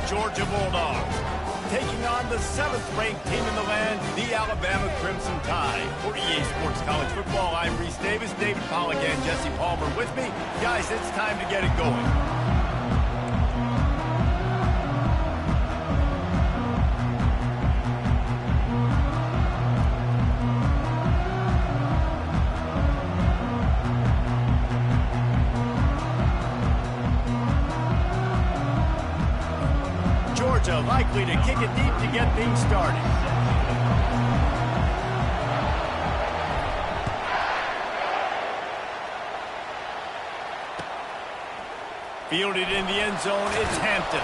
Georgia Bulldogs, taking on the 7th-ranked team in the land, the Alabama Crimson Tide. For EA Sports College Football, I'm Reese Davis, David Pollack, and Jesse Palmer with me. Guys, it's time to get it going. Georgia likely to kick it deep to get things started. Fielded in the end zone, it's Hampton.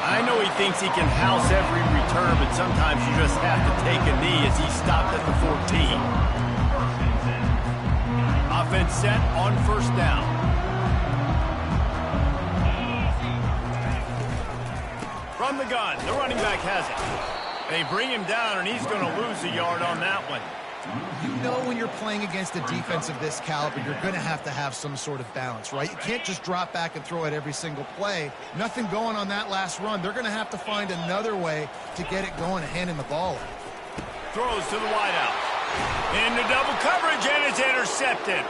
I know he thinks he can house every return, but sometimes you just have to take a knee as he stopped at the 14. Offense set on first down. From the gun, the running back has it. They bring him down, and he's going to lose a yard on that one. You know when you're playing against a defense of this caliber, you're going to have some sort of balance, right? You can't just drop back and throw it every single play. Nothing going on that last run. They're going to have to find another way to get it going and handing the ball off. Throws to the wideout. Into double coverage, and it's intercepted.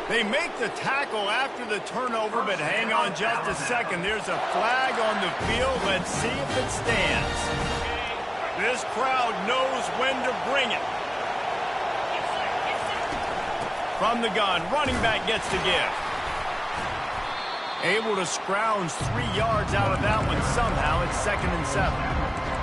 They make the tackle after the turnover, but hang on just a second. There's a flag on the field. Let's see if it stands. This crowd knows when to bring it. From the gun, running back gets the give. Able to scrounge 3 yards out of that one somehow. It's 2nd and 7.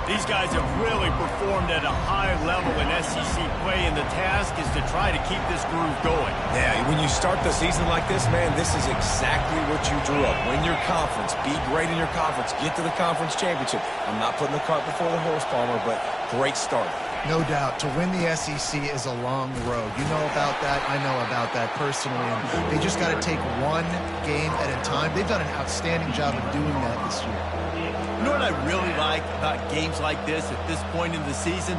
These guys have really performed at a high level in SEC play, and the task is to try to keep this groove going. Yeah, when you start the season like this, man, this is exactly what you drew up. Win your conference, be great in your conference, get to the conference championship. I'm not putting the cart before the horse, Palmer, but great start. No doubt. To win the SEC is a long road. You know about that. I know about that personally. And they just got to take one game at a time. They've done an outstanding job of doing that this year. You know what I really like about games like this at this point in the season?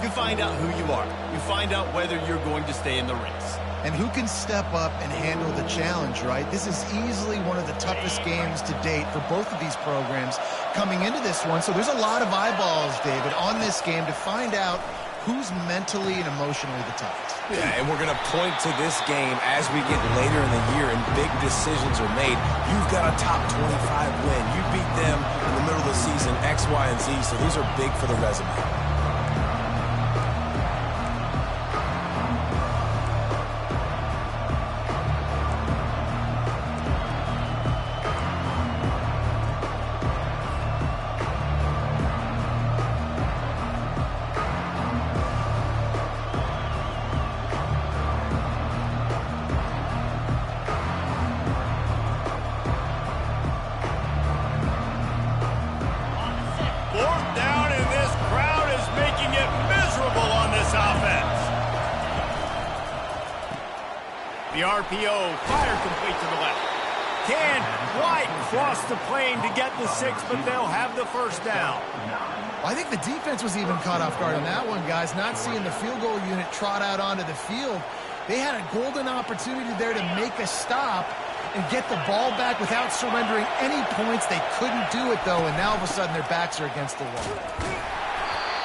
You find out who you are. You find out whether you're going to stay in the race. And who can step up and handle the challenge, right? This is easily one of the toughest games to date for both of these programs coming into this one. So there's a lot of eyeballs, David, on this game to find out who's mentally and emotionally the toughest. Yeah, and we're going to point to this game as we get later in the year and big decisions are made. You've got a top 25 win. You beat them in the middle of the season, X, Y, and Z, so these are big for the resume. The RPO, fire complete to the left. Can't quite cross the plane to get the 6, but they'll have the first down. I think the defense was even caught off guard on that one, guys. Not seeing the field goal unit trot out onto the field. They had a golden opportunity there to make a stop and get the ball back without surrendering any points. They couldn't do it, though, and now all of a sudden their backs are against the wall.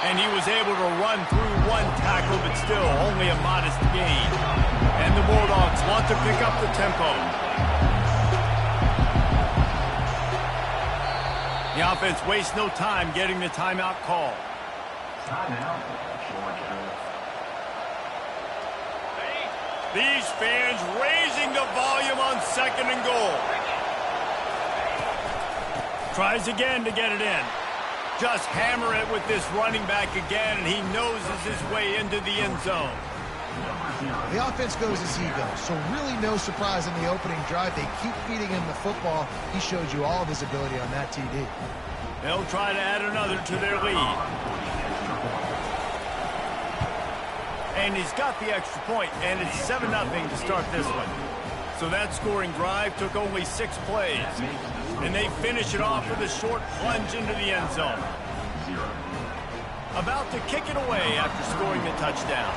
And he was able to run through one tackle, but still only a modest gain. And the Bulldogs want to pick up the tempo. The offense wastes no time getting the timeout call. These fans raising the volume on 2nd and goal. Tries again to get it in. Just hammer it with this running back again, and he noses his way into the end zone. The offense goes as he goes, so really no surprise in the opening drive. They keep feeding him the football. He showed you all of his ability on that TD. They'll try to add another to their lead. And he's got the extra point, and it's 7-0 to start this one. So that scoring drive took only 6 plays. And they finish it off with a short plunge into the end zone. About to kick it away after scoring the touchdown.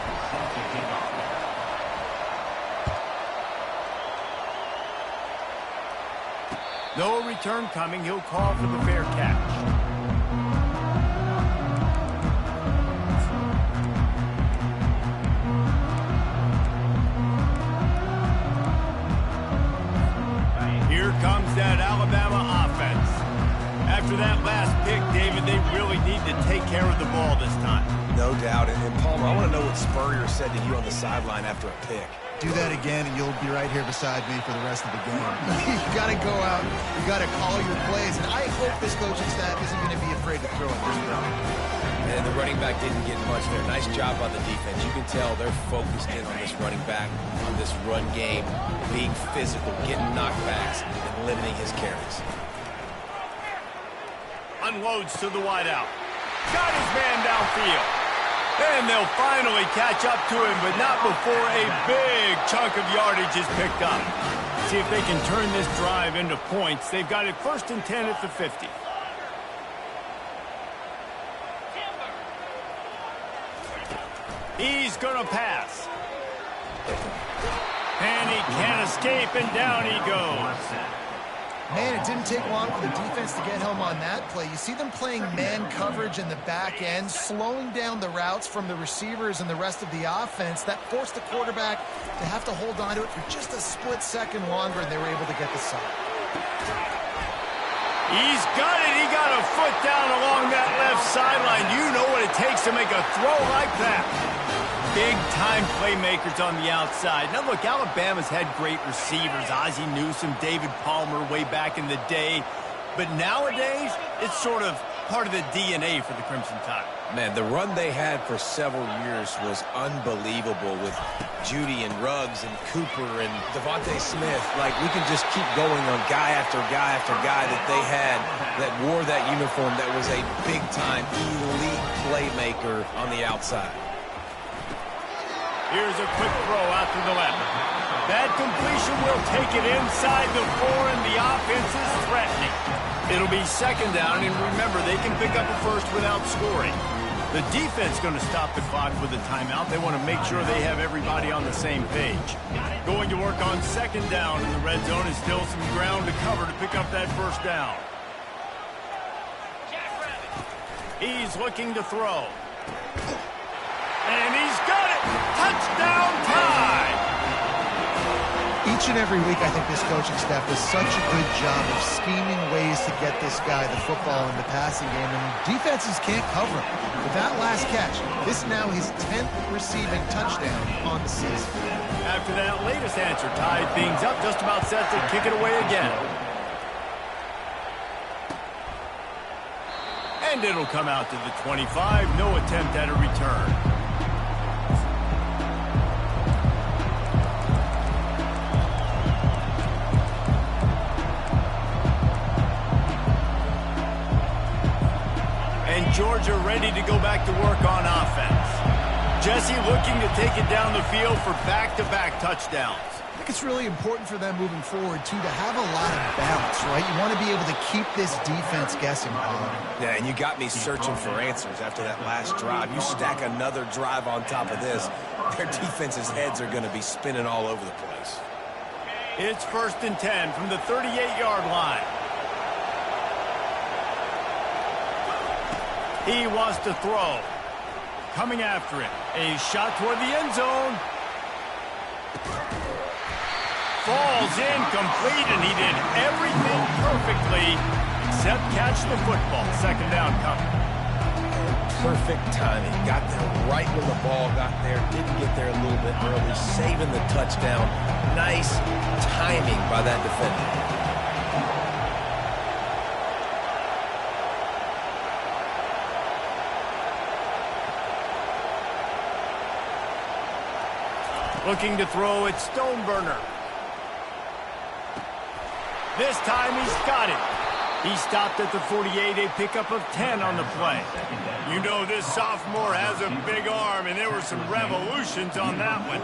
No return coming. He'll call for the fair catch. After that last pick, David, they really need to take care of the ball this time. No doubt. And Palmer, I want to know what Spurrier said to you on the sideline after a pick. Do that again, and you'll be right here beside me for the rest of the game. You got to go out. You got to call your plays. And I hope this coaching staff isn't going to be afraid to throw it this time. And the running back didn't get much there. Nice job by the defense. You can tell they're focused in on this running back, on this run game, being physical, getting knockbacks, and limiting his carries. Unloads to the wideout. Got his man downfield. And they'll finally catch up to him, but not before a big chunk of yardage is picked up. See if they can turn this drive into points. They've got it 1st and 10 at the 50. He's going to pass. And he can't escape, and down he goes. Man, it didn't take long for the defense to get home on that play. You see them playing man coverage in the back end, slowing down the routes from the receivers and the rest of the offense. That forced the quarterback to have to hold on to it for just a split second longer, and they were able to get the sack. He's got it. He got a foot down along that left sideline. You know what it takes to make a throw like that. Big-time playmakers on the outside. Now, look, Alabama's had great receivers. Ozzie Newsome, David Palmer way back in the day. But nowadays, it's sort of part of the DNA for the Crimson Tide. Man, the run they had for several years was unbelievable with Judy and Ruggs and Cooper and Devontae Smith. Like, we can just keep going on guy after guy after guy that they had that wore that uniform that was a big-time elite playmaker on the outside. Here's a quick throw out to the left. That completion will take it inside the 4, and the offense is threatening. It'll be 2nd down, and remember, they can pick up a first without scoring. The defense going to stop the clock with a timeout. They want to make sure they have everybody on the same page. Going to work on 2nd down in the red zone, is still some ground to cover to pick up that 1st down. He's looking to throw. And he's got it! Touchdown tie! Each and every week, I think this coaching staff does such a good job of scheming ways to get this guy the football in the passing game, and defenses can't cover him. With that last catch, this is now his 10th receiving touchdown on the season. After that latest answer tied things up, just about set to kick it away again. And it'll come out to the 25. No attempt at a return. And Georgia ready to go back to work on offense. Jesse looking to take it down the field for back-to-back touchdowns. I think it's really important for them moving forward, too, to have a lot of balance, right? You want to be able to keep this defense guessing, Paul. Yeah, and you got me searching for answers after that last drive. You stack another drive on top of this, their defense's heads are going to be spinning all over the place. It's 1st and 10 from the 38-yard line. He wants to throw. Coming after it. A shot toward the end zone. Falls incomplete, and he did everything perfectly except catch the football. 2nd down coming. Perfect timing. Got there right when the ball got there. Didn't get there a little bit early. Saving the touchdown. Nice timing by that defender. Looking to throw at Stoneburner. This time he's got it. He stopped at the 48, a pickup of 10 on the play. You know this sophomore has a big arm, and there were some revolutions on that one.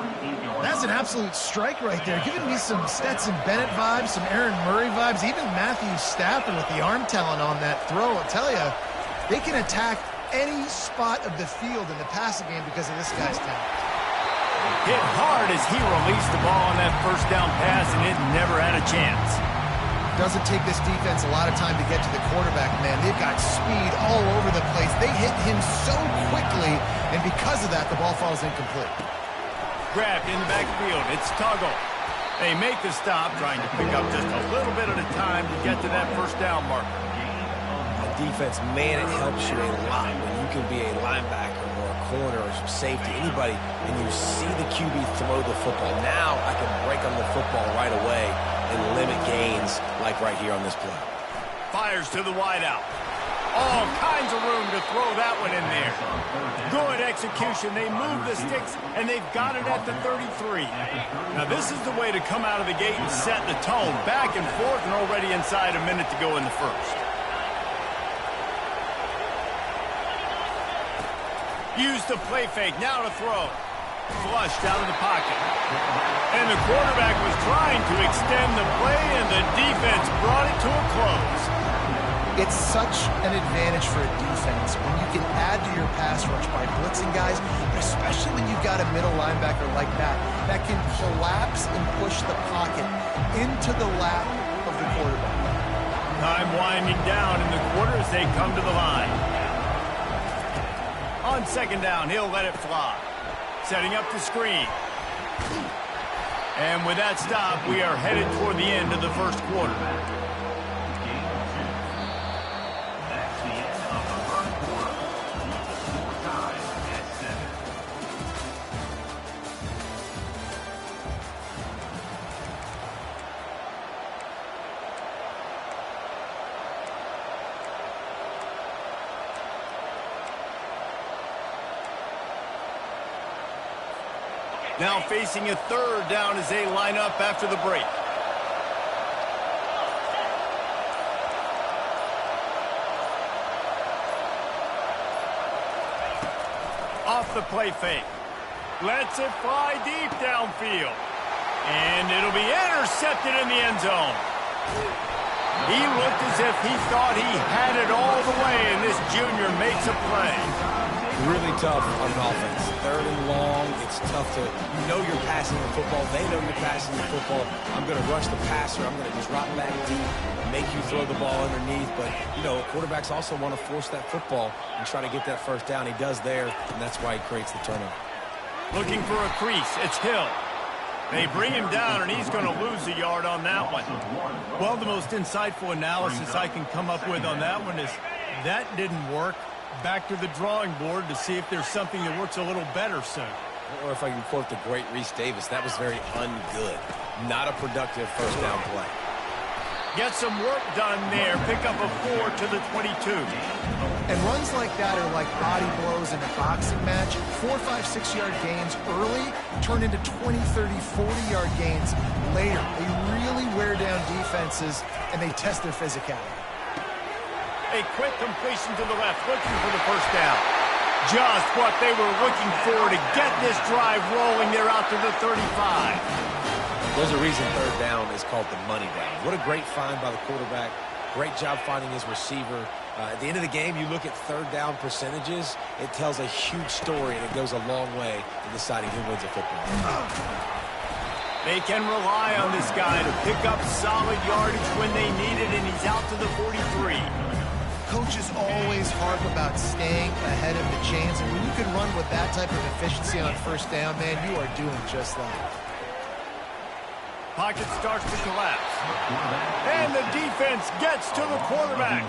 That's an absolute strike right there. Giving me some Stetson Bennett vibes, some Aaron Murray vibes, even Matthew Stafford with the arm talent on that throw. I'll tell you, they can attack any spot of the field in the passing game because of this guy's talent. Hit hard as he released the ball on that 1st down pass, and it never had a chance. Doesn't take this defense a lot of time to get to the quarterback, man. They've got speed all over the place. They hit him so quickly, and because of that, the ball falls incomplete. Grabbed in the backfield. It's Tuggle. They make the stop, trying to pick up just a little bit at a time to get to that 1st down marker. defense, man, it helps you a lot when you can be a linebacker or a corner or safety, anybody, and you see the QB throw the football. Now I can break on the football right away and limit gains like right here on this play. Fires to the wideout. All kinds of room to throw that one in there. Good execution. They move the sticks, and they've got it at the 33. Now, this is the way to come out of the gate and set the tone. Back and forth, and already inside a minute to go in the first. Use the play fake. Now to throw. Flushed out of the pocket. And the quarterback was trying to extend the play, and the defense brought it to a close. It's such an advantage for a defense when you can add to your pass rush by blitzing guys, especially when you've got a middle linebacker like that can collapse and push the pocket into the lap of the quarterback. Time winding down in the quarter as they come to the line. On second down, he'll let it fly. Setting up the screen. And with that stop, we are headed toward the end of the first quarter. Now facing a third down as they line up after the break. Off the play fake. Lets it fly deep downfield. And it'll be intercepted in the end zone. He looked as if he thought he had it all the way, and this junior makes a play. Really tough on offense. Third and long, it's tough to, you know you're passing the football. They know you're passing the football. I'm going to rush the passer. I'm going to drop back deep, make you throw the ball underneath. But, you know, quarterbacks also want to force that football and try to get that first down. He does there, and that's why he creates the turnover. Looking for a crease. It's Hill. They bring him down, and he's going to lose a yard on that one. Well, the most insightful analysis I can come up with on that one is that didn't work. Back to the drawing board to see if there's something that works a little better soon. Or if I can quote the great Reese Davis, that was very ungood. Not a productive first down play. Get some work done there. Pick up a 4 to the 22. And runs like that are like body blows in a boxing match. 4, 5, 6-yard gains early turn into 20, 30, 40-yard gains later. They really wear down defenses, and they test their physicality. A quick completion to the left, looking for the first down. Just what they were looking for to get this drive rolling. They're out to the 35. There's a reason third down is called the money down. What a great find by the quarterback. Great job finding his receiver. At the end of the game, you look at third down percentages, it tells a huge story, and it goes a long way in deciding who wins a football game. They can rely on this guy to pick up solid yardage when they need it, and he's out to the 43. Coaches always harp about staying ahead of the chains, and when you can run with that type of efficiency on first down, man, you are doing just that. Pocket starts to collapse. And the defense gets to the quarterback.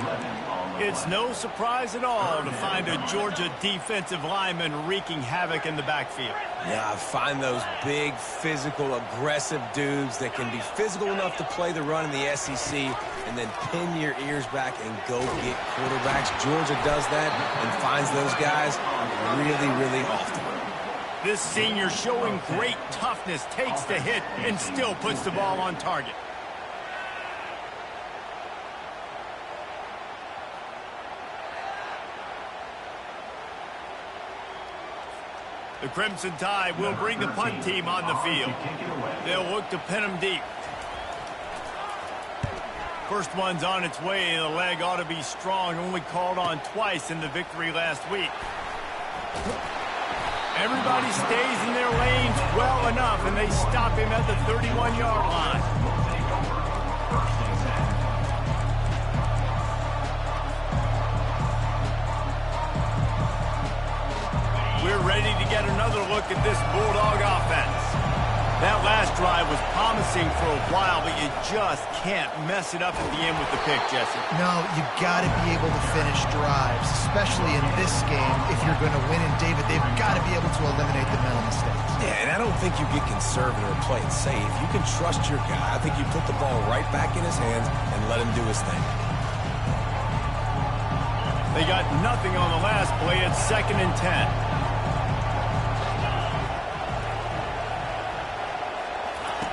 It's no surprise at all to find a Georgia defensive lineman wreaking havoc in the backfield. Yeah, I find those big, physical, aggressive dudes that can be physical enough to play the run in the SEC and then pin your ears back and go get quarterbacks. Georgia does that and finds those guys really, really often. This senior showing great toughness, takes the hit, and still puts the ball on target. The Crimson Tide will bring the punt team on the field. They'll look to pin them deep. First one's on its way. The leg ought to be strong. Only called on twice in the victory last week. Everybody stays in their lanes well enough, and they stop him at the 31-yard line. We're ready to get another look at this Bulldog offense. That last drive was promising for a while, but you just can't mess it up at the end with the pick, Jesse. No, you got to be able to finish drives, especially in this game. If you're going to win, and David, they've got to be able to eliminate the mental mistakes. Yeah, and I don't think you get conservative or play it safe. You can trust your guy. I think you put the ball right back in his hands and let him do his thing. They got nothing on the last play. It's 2nd and 10.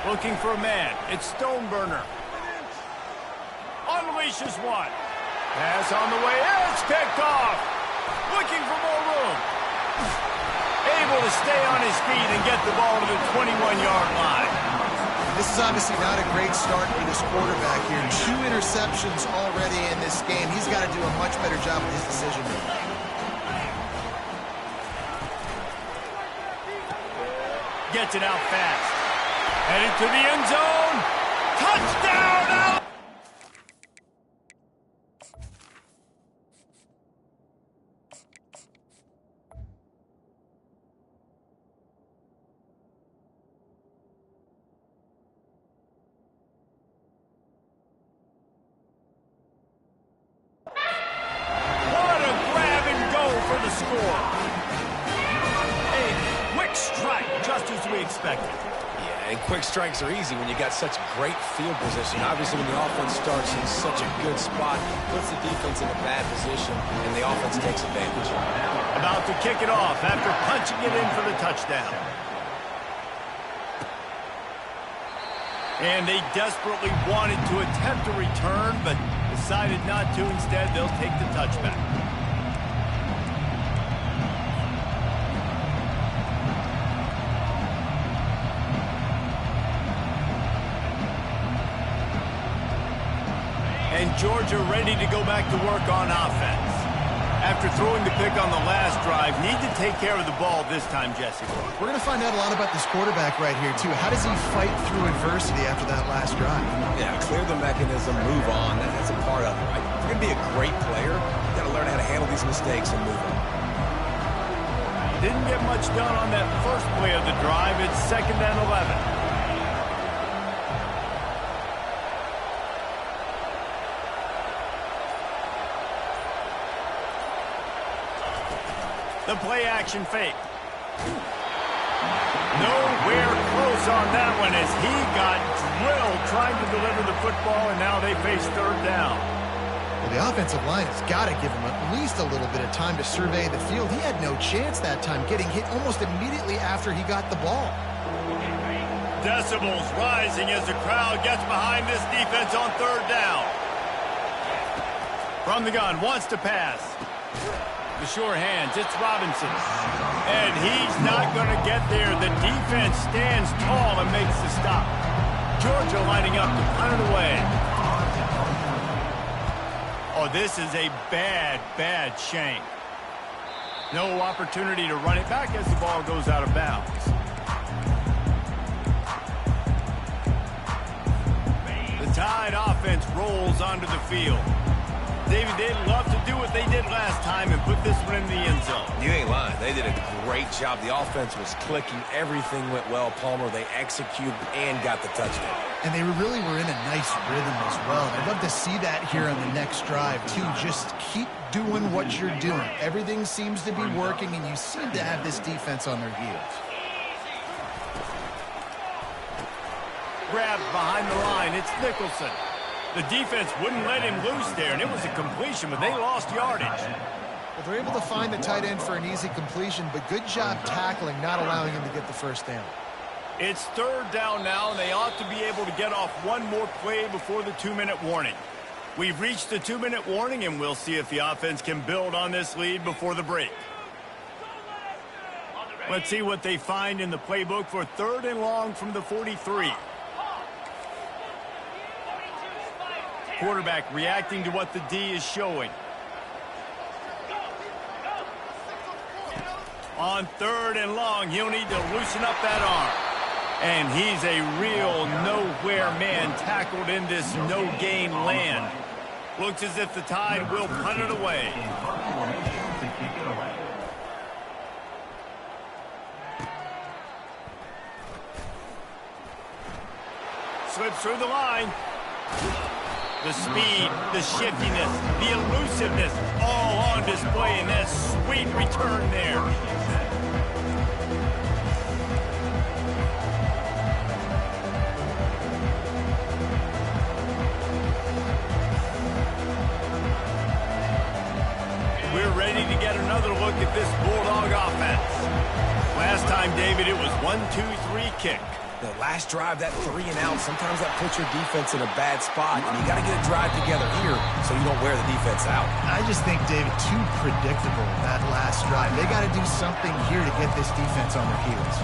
Looking for a man. It's Stoneburner. Unleashes one. Pass on the way. It's picked off. Looking for more room. Able to stay on his feet and get the ball to the 21-yard line. This is obviously not a great start for this quarterback here. 2 interceptions already in this game. He's got to do a much better job with his decision-making. Gets it out fast. Headed to the end zone. Touchdown! Out! What a grab and go for the score. A quick strike, just as we expected. And quick strikes are easy when you got such great field position. Obviously, when the offense starts in such a good spot, puts the defense in a bad position, and the offense takes advantage. About to kick it off after punching it in for the touchdown. And they desperately wanted to attempt a return, but decided not to. Instead, they'll take the touchback. And Georgia ready to go back to work on offense. After throwing the pick on the last drive, need to take care of the ball this time, Jesse. We're going to find out a lot about this quarterback right here, too. How does he fight through adversity after that last drive? Yeah, clear the mechanism, move on. That's a part of it, right? If you're going to be a great player, you got to learn how to handle these mistakes and move on. Didn't get much done on that first play of the drive. It's 2nd and 11. The play-action fake. Nowhere close on that one as he got drilled trying to deliver the football, and now they face 3rd down. Well, the offensive line has got to give him at least a little bit of time to survey the field. He had no chance that time, getting hit almost immediately after he got the ball. Decibels rising as the crowd gets behind this defense on 3rd down. From the gun, wants to pass. The sure hands, it's Robinson. And he's not going to get there. The defense stands tall and makes the stop. Georgia lining up to punt it away. Oh, this is a bad, bad shank. No opportunity to run it back as the ball goes out of bounds. The Tide offense rolls onto the field. David, they'd love to do what they did last time and put this one in the end zone. You ain't lying. They did a great job. The offense was clicking. Everything went well. Palmer, they executed and got the touchdown. And they really were in a nice rhythm as well. I'd love to see that here on the next drive, too. Just keep doing what you're doing. Everything seems to be working, and you seem to have this defense on their heels. Grabbed behind the line. It's Nicholson. The defense wouldn't let him loose there, and it was a completion, but they lost yardage. Well, they're able to find the tight end for an easy completion, but good job tackling, not allowing him to get the first down. It's 3rd down now, and they ought to be able to get off one more play before the 2-minute warning. We've reached the 2-minute warning, and we'll see if the offense can build on this lead before the break. Let's see what they find in the playbook for 3rd and long from the 43. Quarterback reacting to what the D is showing. On 3rd and long, he'll need to loosen up that arm. And he's a real nowhere man tackled in this no-gain land. Looks as if the Tide will punt it away. slips through the line. The speed, the shiftiness, the elusiveness, all on display in that sweet return there. We're ready to get another look at this Bulldog offense. Last time, David, it was 1-2-3 kick. The last drive, that 3 and out, sometimes that puts your defense in a bad spot, and you got to get a drive together here so you don't wear the defense out. I just think, David, too predictable, that last drive. They got to do something here to get this defense on their heels.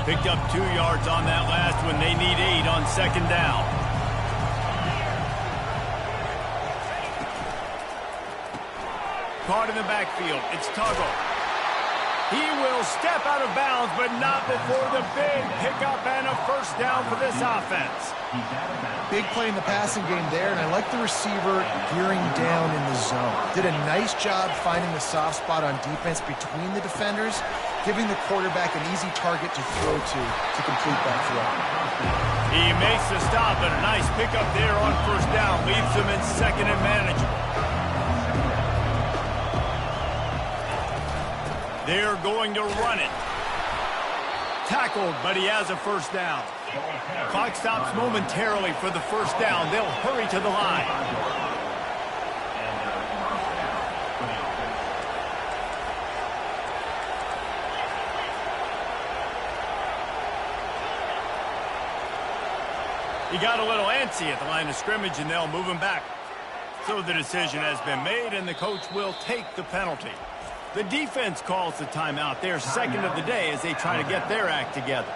Picked up 2 yards on that last one. They need 8 on second down. Caught in the backfield. It's Tuggle. He will step out of bounds, but not before the big pickup and a first down for this offense. Big play in the passing game there, and I like the receiver gearing down in the zone. Did a nice job finding the soft spot on defense between the defenders, giving the quarterback an easy target to throw to complete that throw. He makes the stop, and a nice pickup there on first down. Leaves them in second and manageable. They're going to run it. Tackled, but he has a first down. Clock stops momentarily for the first down. They'll hurry to the line. He got a little antsy at the line of scrimmage, and they'll move him back. So the decision has been made, and the coach will take the penalty. The defense calls the timeout. Their second of the day as they try to get their act together.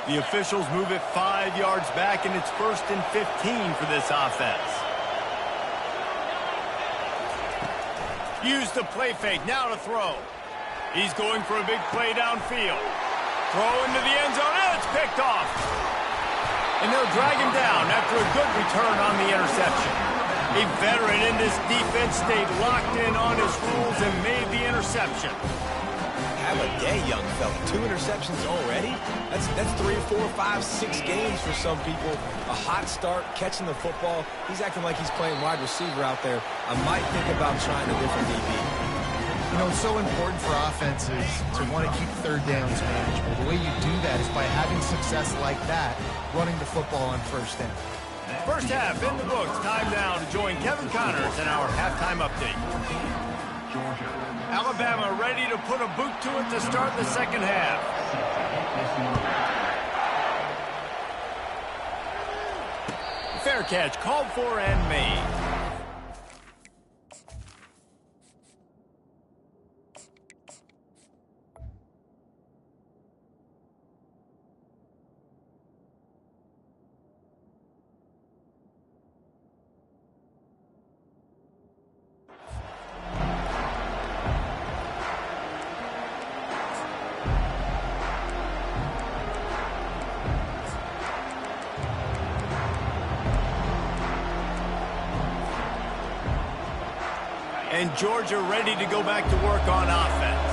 The officials move it 5 yards back, and it's 1st and 15 for this offense. Use the play fake, now to throw. He's going for a big play downfield. Throw into the end zone, and it's picked off. And they'll drag him down after a good return on the interception. A veteran in this defense stayed locked in on his rules and made the interception. Have a day, young fella. 2 interceptions already? That's 3, 4, 5, 6 games for some people. A hot start, catching the football. He's acting like he's playing wide receiver out there. I might think about trying a different DB. You know, it's so important for offenses to want to keep third downs manageable. The way you do that is by having success like that, running the football on first down. First half in the books. Time now to join Kevin Connors in our halftime update. Alabama ready to put a boot to it to start the second half. Fair catch called for and made. And Georgia ready to go back to work on offense.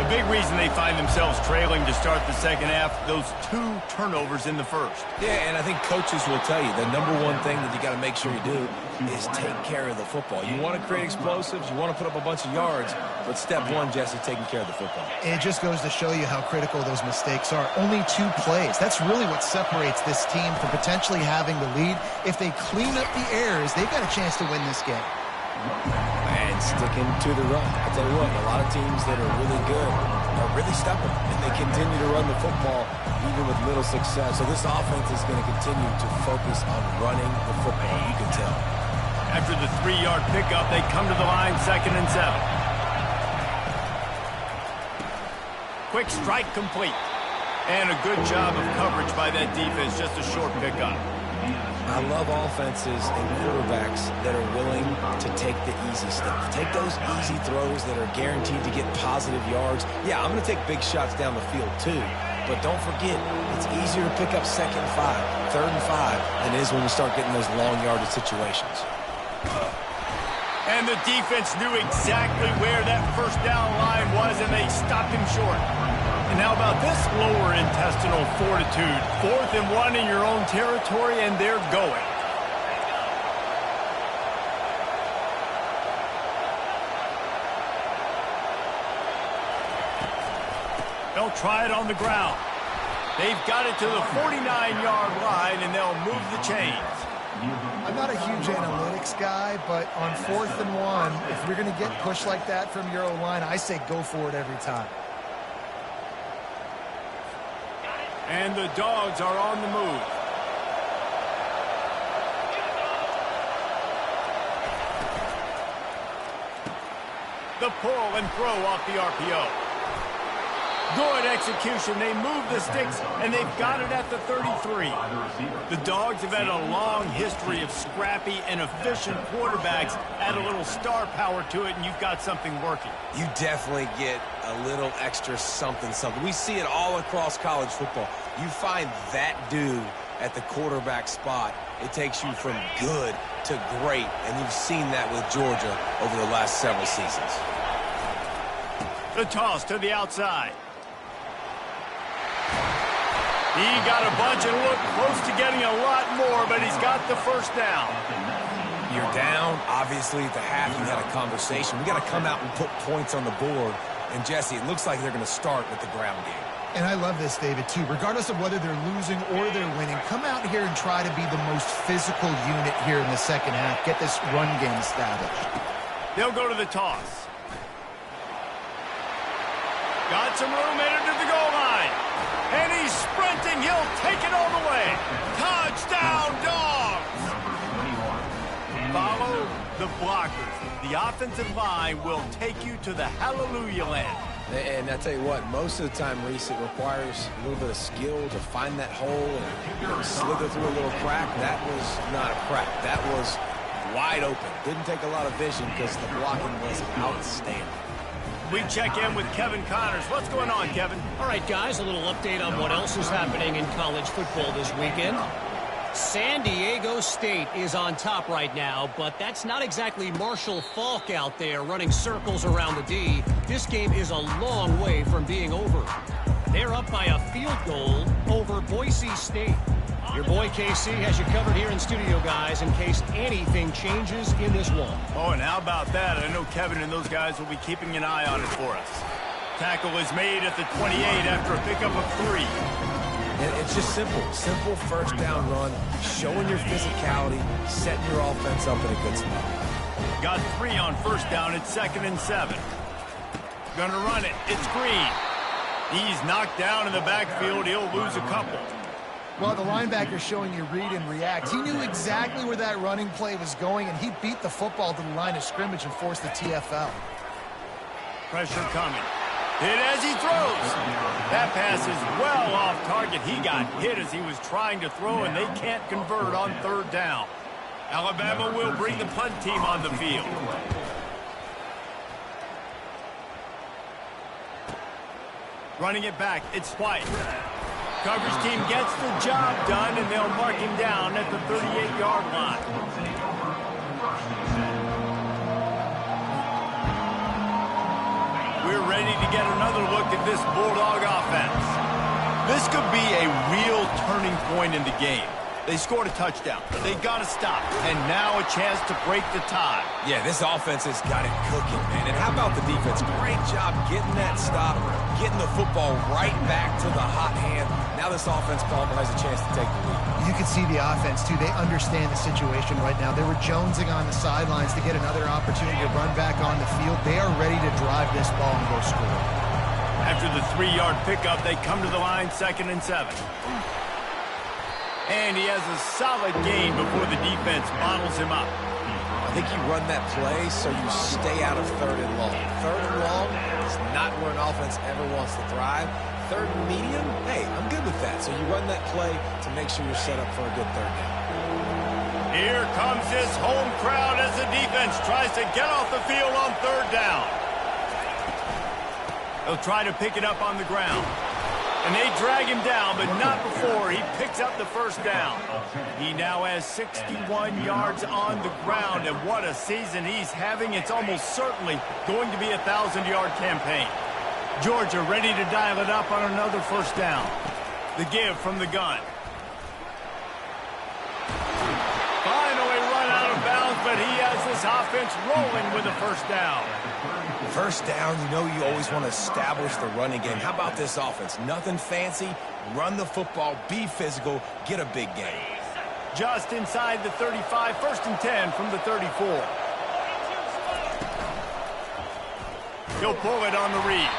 A big reason they find themselves trailing to start the second half, those 2 turnovers in the first. Yeah, and I think coaches will tell you the number one thing that you got to make sure you do is take care of the football. You want to create explosives, you want to put up a bunch of yards, but step one, Jesse, taking care of the football. It just goes to show you how critical those mistakes are. Only 2 plays. That's really what separates this team from potentially having the lead. If they clean up the errors, they've got a chance to win this game. And sticking to the run. I tell you what, a lot of teams that are really good are really stubborn, and they continue to run the football even with little success. So this offense is going to continue to focus on running the football, you can tell. After the 3-yard pickup, they come to the line 2nd and 7. Quick strike complete. And a good job of coverage by that defense, just a short pickup. I love offenses and quarterbacks that are willing to take the easy stuff. Take those easy throws that are guaranteed to get positive yards. Yeah, I'm going to take big shots down the field too. But don't forget, it's easier to pick up 2nd and 5, 3rd and 5 than it is when you start getting those long yardage situations. And the defense knew exactly where that first down line was, and they stopped him short. And how about this lower intestinal fortitude? 4th and 1 in your own territory, and they're going. They'll try it on the ground. They've got it to the 49-yard line, and they'll move the chains. I'm not a huge analytics guy, but on 4th and 1, if you're going to get pushed like that from your O-line, I say go for it every time. And the Dogs are on the move. The pull and throw off the RPO. Good execution. They move the sticks, and they've got it at the 33. The Dogs have had a long history of scrappy and efficient quarterbacks. Add a little star power to it, and you've got something working. You definitely get a little extra something. We see it all across college football. You find that dude at the quarterback spot, it takes you from good to great, and you've seen that with Georgia over the last several seasons. The toss to the outside. He got a bunch and looked close to getting a lot more, but he's got the first down. You're down. Obviously, at the half, you had a conversation. We got to come out and put points on the board. And, Jesse, it looks like they're going to start with the ground game. And I love this, David, too. Regardless of whether they're losing or they're winning, come out here and try to be the most physical unit here in the second half. Get this run game established. They'll go to the toss. Got some room in it to the goal line. And he's sprinting. He'll take it all the way. Touchdown, Dogs! Follow the blockers. The offensive line will take you to the hallelujah land. And I tell you what, most of the time, Reese, it requires a little bit of skill to find that hole and slither through a little crack. That was not a crack. That was wide open. Didn't take a lot of vision because the blocking was outstanding. We check in with Kevin Connors. What's going on, Kevin? All right, guys, a little update on what else is happening in college football this weekend. San Diego State is on top right now, but that's not exactly Marshall Faulk out there running circles around the D. This game is a long way from being over. They're up by a field goal over Boise State. Your boy KC has you covered here in studio, guys, in case anything changes in this one. Oh, and how about that? I know Kevin and those guys will be keeping an eye on it for us. Tackle is made at the 28 after a pickup of 3. And it's just simple. Simple first down run, showing your physicality, setting your offense up in a good spot. Got 3 on first down. It's 2nd and 7. Gonna run it. It's Green. He's knocked down in the backfield. He'll lose a couple. Well, the linebacker's showing you read and react. He knew exactly where that running play was going, and he beat the football to the line of scrimmage and forced the TFL. Pressure coming. Hit as he throws. That pass is well off target. He got hit as he was trying to throw, and they can't convert on 3rd down. Alabama will bring the punt team on the field. Running it back, it's White. Coverage team gets the job done, and they'll mark him down at the 38-yard line. We're ready to get another look at this Bulldog offense. This could be a real turning point in the game. They scored a touchdown. They got to stop. And now a chance to break the tie. Yeah, this offense has got it cooking, man. And how about the defense? Great job getting that stop, getting the football right back to the hot hand. Now this offense, Palmer, has a chance to take the lead. You can see the offense, too. They understand the situation right now. They were jonesing on the sidelines to get another opportunity to run back on the field. They are ready to drive this ball and go score. After the 3-yard pickup, they come to the line, 2nd and 7. And he has a solid gain before the defense bottles him up. I think you run that play so you stay out of 3rd and long. 3rd and long is not where an offense ever wants to thrive. 3rd and medium, hey, I'm good with that. So you run that play to make sure you're set up for a good 3rd down. Here comes this home crowd as the defense tries to get off the field on third down. They'll try to pick it up on the ground. And they drag him down, but not before he picks up the first down. He now has 61 yards on the ground, and what a season he's having. It's almost certainly going to be a 1,000-yard campaign. Georgia ready to dial it up on another first down. The give from the gun. Finally run out of bounds, but he has this offense rolling with a first down. First down, you know you always want to establish the running game. How about this offense? Nothing fancy. Run the football, be physical, get a big gain. Just inside the 35, 1st and 10 from the 34. He'll pull it on the read.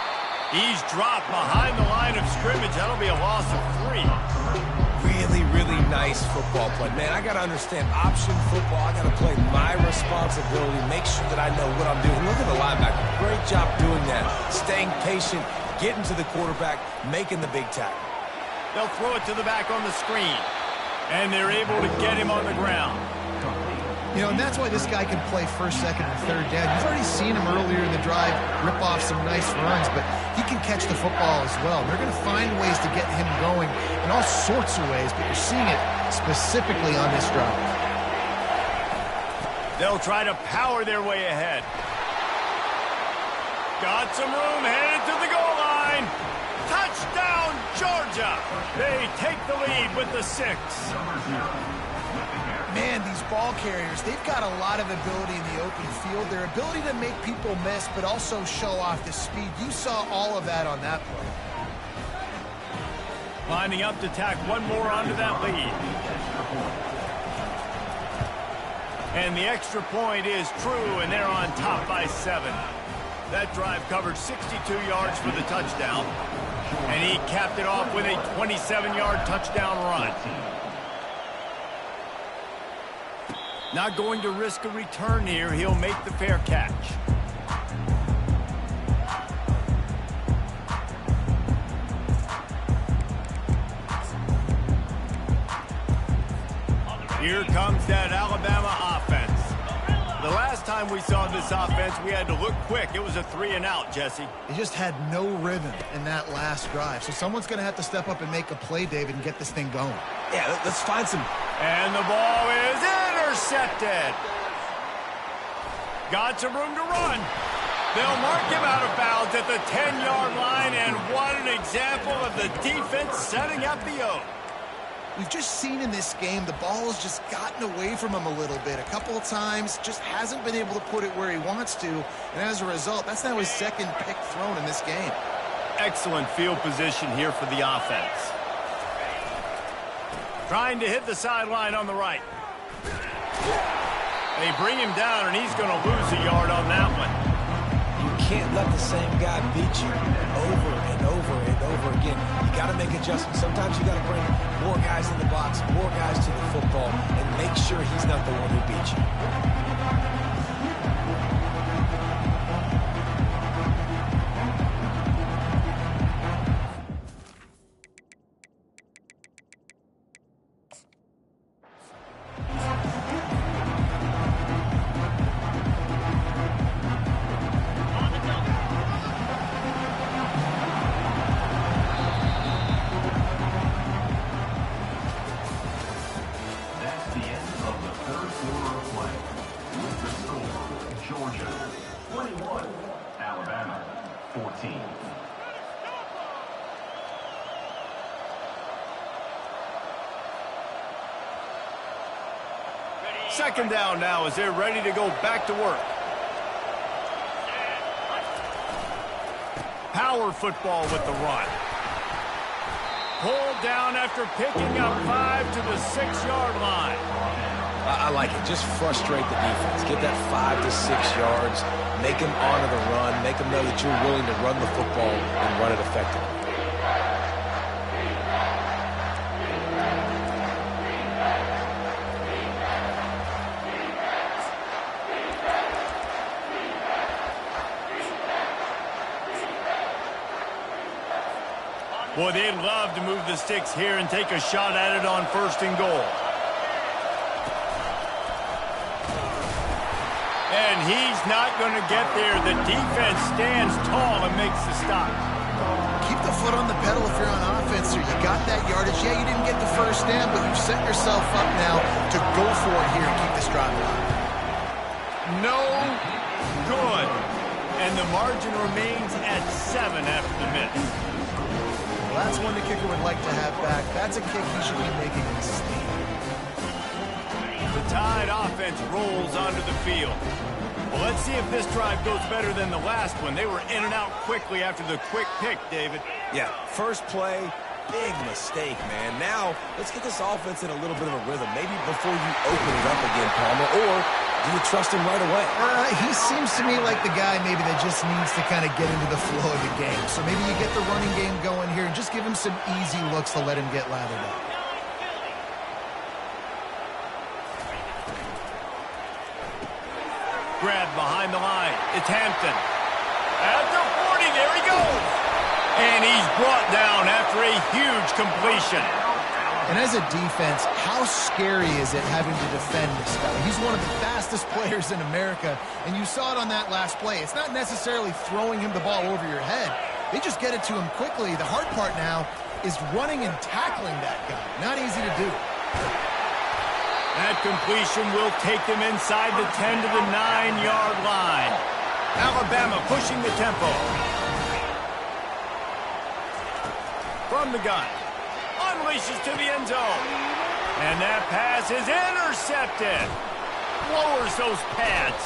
He's dropped behind the line of scrimmage. That'll be a loss of 3. Really, really nice football play. Man, I got to understand option football. I got to play my responsibility, make sure that I know what I'm doing. Look at the linebacker. Great job doing that. Staying patient, getting to the quarterback, making the big tackle. They'll throw it to the back on the screen. And they're able to get him on the ground. You know, and that's why this guy can play first, second, and third down. You've already seen him earlier in the drive rip off some nice runs, but he can catch the football as well. They're going to find ways to get him going in all sorts of ways, but you're seeing it specifically on this drive. They'll try to power their way ahead. Got some room, headed to the goal line. Touchdown, Georgia! They take the lead with the 6. Man, these ball carriers, they've got a lot of ability in the open field. Their ability to make people miss, but also show off the speed. You saw all of that on that play. Lining up to tack one more onto that lead. And the extra point is true, and they're on top by 7. That drive covered 62 yards for the touchdown. And he capped it off with a 27-yard touchdown run. Not going to risk a return here. He'll make the fair catch. Here comes that Alabama offense. The last time we saw this offense, we had to look quick. It was a 3-and-out, Jesse. They just had no rhythm in that last drive. So someone's going to have to step up and make a play, David, and get this thing going. Yeah, let's find some. And the ball is intercepted. Got some room to run. They'll mark him out of bounds at the 10-yard line, and what an example of the defense setting up the O. We've just seen in this game the ball has just gotten away from him a little bit. A couple of times, just hasn't been able to put it where he wants to, and as a result, that's now his 2nd pick thrown in this game. Excellent field position here for the offense. Trying to hit the sideline on the right. They bring him down, and he's going to lose a yard on that one. You can't let the same guy beat you over and over and over again. You got to make adjustments. Sometimes you got to bring more guys in the box, more guys to the football, and make sure he's not the one who beat you. Second down now as they're ready to go back to work. Power football with the run. Pulled down after picking up 5 to the 6-yard line. I like it. Just frustrate the defense. Get that 5 to 6 yards. Make them honor the run. Make them know that you're willing to run the football and run it effectively. Boy, they'd love to move the sticks here and take a shot at it on 1st and goal. And he's not going to get there. The defense stands tall and makes the stop. Keep the foot on the pedal if you're on offense here. You got that yardage. Yeah, you didn't get the first down, but you've set yourself up now to go for it here and keep this drive alive. No good. And the margin remains at 7 after the miss. Well, that's one the kicker would like to have back. That's a kick he should be making and sustaining. The Tide offense rolls onto the field. Well, let's see if this drive goes better than the last one. They were in and out quickly after the quick pick, David. Yeah, first play, big mistake, man. Now, let's get this offense in a little bit of a rhythm. Maybe before you open it up again, Palmer, or do you trust him right away? He seems to me like the guy maybe that just needs to kind of get into the flow of the game. So maybe you get the running game going here and just give him some easy looks to let him get lathered up. Grab behind the line. It's Hampton. At the 40, there he goes. And he's brought down after a huge completion. And as a defense, how scary is it having to defend this guy? He's one of the fastest players in America, and you saw it on that last play. It's not necessarily throwing him the ball over your head. They just get it to him quickly. The hard part now is running and tackling that guy. Not easy to do. That completion will take them inside the 10 to the 9-yard line. Alabama pushing the tempo. From the gun. Unleashes to the end zone. And that pass is intercepted. Lowers those pads.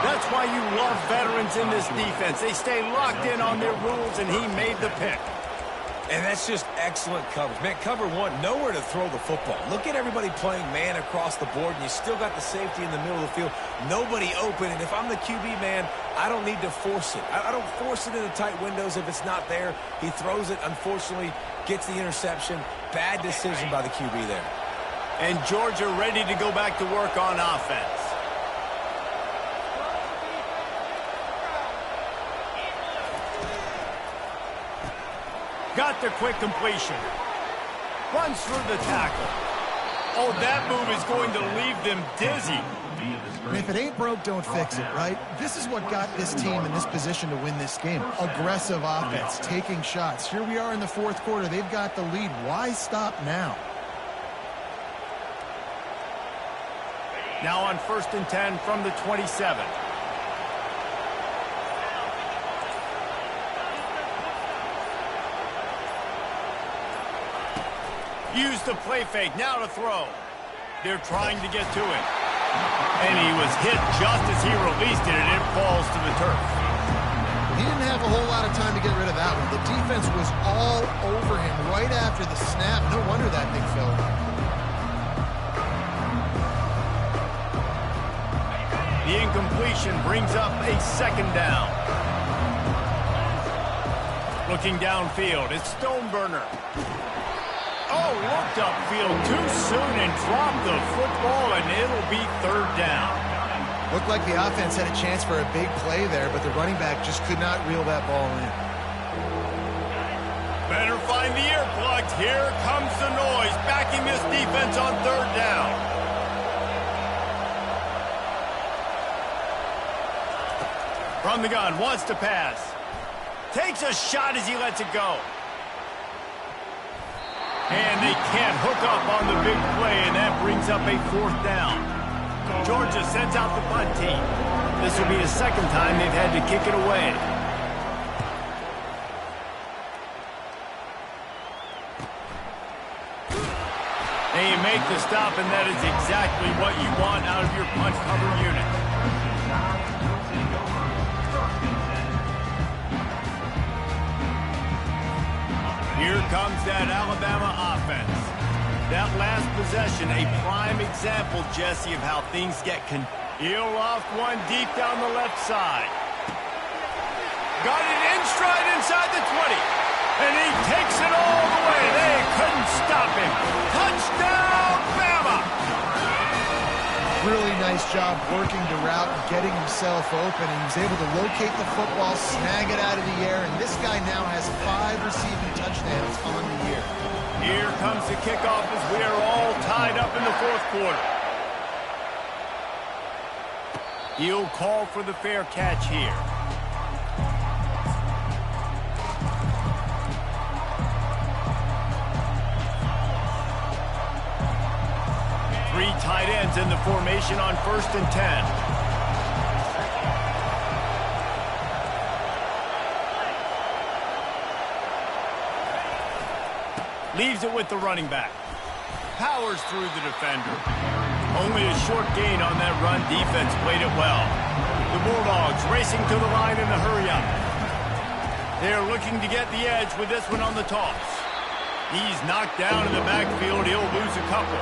That's why you love veterans in this defense. They stay locked in on their rules, and he made the pick. And that's just excellent coverage. Man, cover one, nowhere to throw the football. Look at everybody playing man across the board, and you still got the safety in the middle of the field. Nobody open, and if I'm the QB, man, I don't need to force it. I don't force it into tight windows if it's not there. He throws it, unfortunately, gets the interception. Bad decision by the QB there. And Georgia ready to go back to work on offense. Got the quick completion. Runs through the tackle. Oh, that move is going to leave them dizzy. And if it ain't broke, don't fix it, right? This is what got this team in this position to win this game. Aggressive offense, taking shots. Here we are in the fourth quarter. They've got the lead. Why stop now? Now on 1st and 10 from the 27. Use the play fake, now to throw. They're trying to get to it. And he was hit just as he released it, and it falls to the turf. He didn't have a whole lot of time to get rid of that one. The defense was all over him right after the snap. No wonder that thing fell. The incompletion brings up a 2nd down. Looking downfield, it's Stoneburner. Oh, looked upfield too soon and dropped the football, and it'll be 3rd down. Looked like the offense had a chance for a big play there, but the running back just could not reel that ball in. Better find the earplugs. Here comes the noise, backing this defense on 3rd down. From the gun, wants to pass. Takes a shot as he lets it go. And they can't hook up on the big play, and that brings up a 4th down. Georgia sends out the punt team. This will be the 2nd time they've had to kick it away. And you make the stop, and that is exactly what you want out of your punt cover unit. Here comes that Alabama offense. That last possession, a prime example, Jesse, of how things get He'll loft one deep down the left side. Got it in stride inside the 20. And he takes it all the way. They couldn't stop him. Touchdown, Bama! Really nice job working the route and getting himself open. And he was able to locate the football, snag it out of the air, and this guy now has 5 receiving touchdowns on the year. Here comes the kickoff as we are all tied up in the 4th quarter. He'll call for the fair catch here. Three tight ends in the formation on 1st and 10. Leaves it with the running back. Powers through the defender. Only a short gain on that run. Defense played it well. The Bulldogs racing to the line in the hurry-up. They're looking to get the edge with this one on the toss. He's knocked down in the backfield. He'll lose a couple.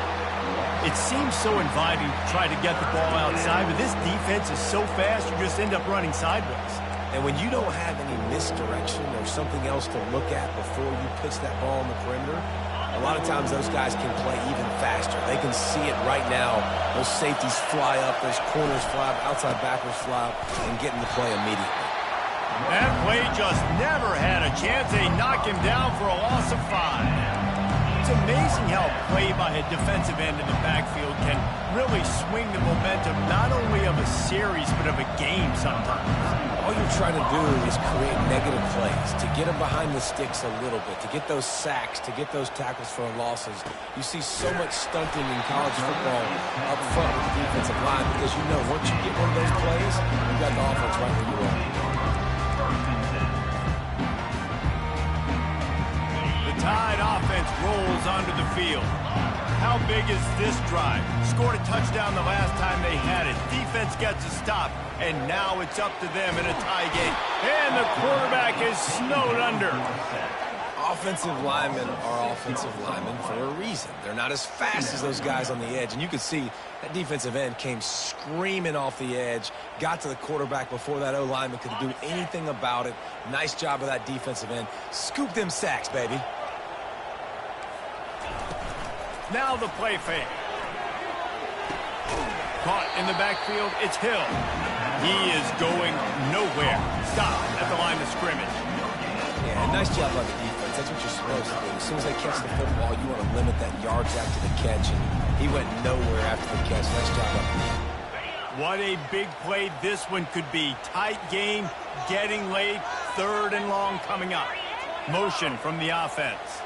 It seems so inviting to try to get the ball outside, but this defense is so fast, you just end up running sideways. And when you don't have any misdirection or something else to look at before you pitch that ball on the perimeter, a lot of times those guys can play even faster. They can see it right now. Those safeties fly up, those corners fly up, outside backers fly up, and get in the play immediately. That play just never had a chance. They knock him down for a loss of 5. It's amazing how a play by a defensive end in the backfield can really swing the momentum not only of a series but of a game sometimes. All you're trying to do is create negative plays, to get them behind the sticks a little bit, to get those sacks, to get those tackles for losses. You see so much stunting in college football up front with the defensive line because you know once you get one of those plays, you've got the offense right where you are. Tide offense rolls onto the field. How big is this drive? Scored a touchdown the last time they had it. Defense gets a stop, and now it's up to them in a tie game. And the quarterback is snowed under. Offensive linemen are offensive linemen for a reason. They're not as fast as those guys on the edge, and you can see that defensive end came screaming off the edge, got to the quarterback before that O-lineman could do anything about it. Nice job of that defensive end. Scoop them sacks, baby. Now the play fake. Caught in the backfield, it's Hill. He is going nowhere. Stop at the line of scrimmage. Yeah, nice job by the defense. That's what you're supposed to do. As soon as they catch the football, you want to limit that yards after the catch. And he went nowhere after the catch. Nice job by the defense. What a big play this one could be. Tight game, getting late, 3rd and long coming up. Motion from the offense.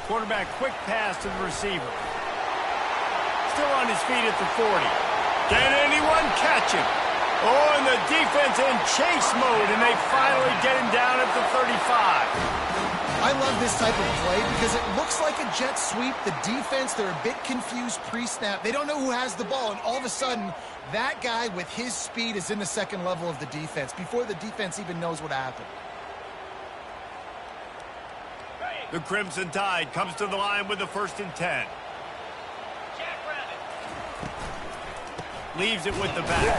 Quarterback quick pass to the receiver. Still on his feet at the 40. Can anyone catch him? Oh, and the defense in chase mode, and they finally get him down at the 35. I love this type of play because it looks like a jet sweep. The defense, they're a bit confused pre-snap. They don't know who has the ball, and all of a sudden, that guy with his speed is in the second level of the defense before the defense even knows what happened. The Crimson Tide comes to the line with the 1st and 10. Leaves it with the back.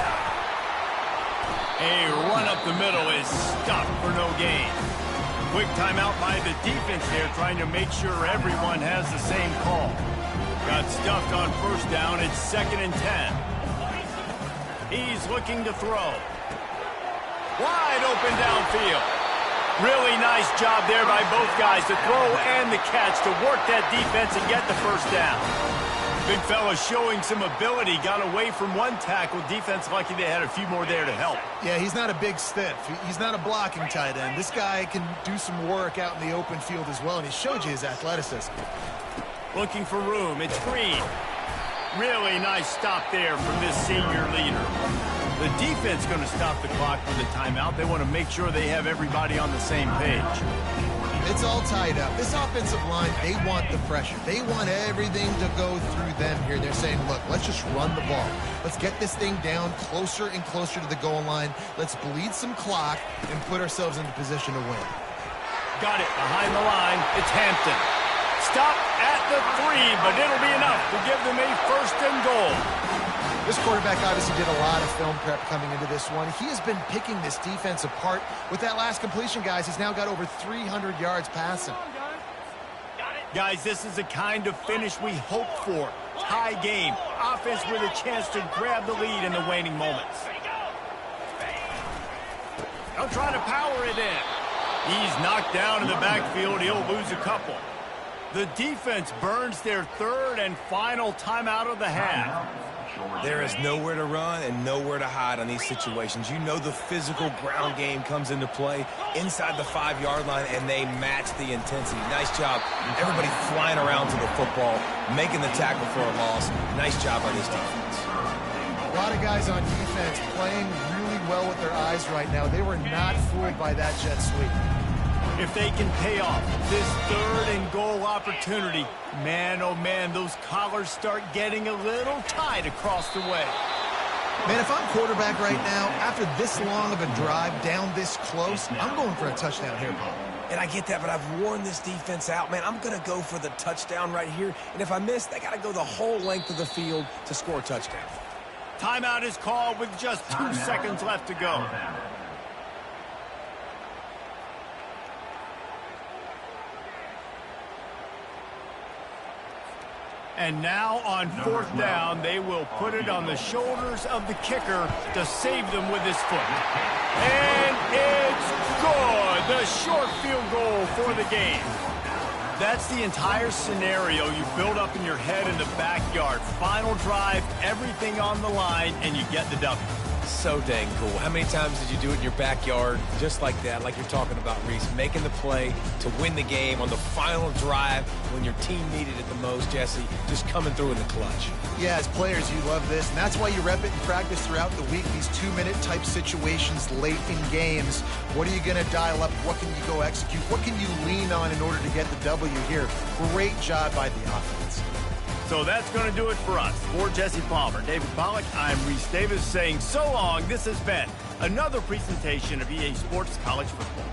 A run up the middle is stopped for no gain. Quick timeout by the defense there, trying to make sure everyone has the same call. Got stuffed on 1st down. It's 2nd and 10. He's looking to throw. Wide open downfield. Really nice job there by both guys to throw and the catch to work that defense and get the 1st down. Big fella showing some ability, got away from one tackle. Defense lucky they had a few more there to help. Yeah, he's not a big stiff. He's not a blocking tight end. This guy can do some work out in the open field as well, and he showed you his athleticism. Looking for room. It's Green. Really nice stop there from this senior leader. The defense going to stop the clock with a timeout. They want to make sure they have everybody on the same page. It's all tied up. This offensive line, they want the pressure. They want everything to go through them here. They're saying, look, let's just run the ball. Let's get this thing down closer and closer to the goal line. Let's bleed some clock and put ourselves into position to win. Got it behind the line. It's Hampton. Stop at the 3, but it'll be enough to give them a 1st and goal. This quarterback obviously did a lot of film prep coming into this one. He has been picking this defense apart. With that last completion, guys, he's now got over 300 yards passing. Guys, this is the kind of finish we hope for. Tie game. Offense with a chance to grab the lead in the waning moments. They'll try to power it in. He's knocked down in the backfield. He'll lose a couple. The defense burns their third and final timeout of the half. There is nowhere to run and nowhere to hide on these situations. You know the physical ground game comes into play inside the 5-yard line, and they match the intensity. Nice job. Everybody flying around to the football, making the tackle for a loss. Nice job on this defense. A lot of guys on defense playing really well with their eyes right now. They were not fooled by that jet sweep. If they can pay off this third and goal opportunity, man, oh man, those collars start getting a little tight across the way. Man, if I'm quarterback right now, after this long of a drive down this close, I'm going for a touchdown here, Paul. And I get that, but I've worn this defense out. Man, I'm going to go for the touchdown right here. And if I miss, they got to go the whole length of the field to score a touchdown. Timeout is called with just 2 seconds left to go. And now on 4th down, they will put it on the shoulders of the kicker to save them with his foot. And it's good. The short field goal for the game. That's the entire scenario you build up in your head in the backyard. Final drive, everything on the line, and you get the W. So dang cool. How many times did you do it in your backyard just like that, like you're talking about, Reese, making the play to win the game on the final drive when your team needed it the most, Jesse, just coming through in the clutch. Yeah, as players, you love this, and that's why you rep it in practice throughout the week, these 2-minute type situations late in games. What are you going to dial up? What can you go execute? What can you lean on in order to get the W here? Great job by the offense. So that's going to do it for us. For Jesse Palmer, David Pollack, I'm Reese Davis saying so long. This has been another presentation of EA Sports College Football.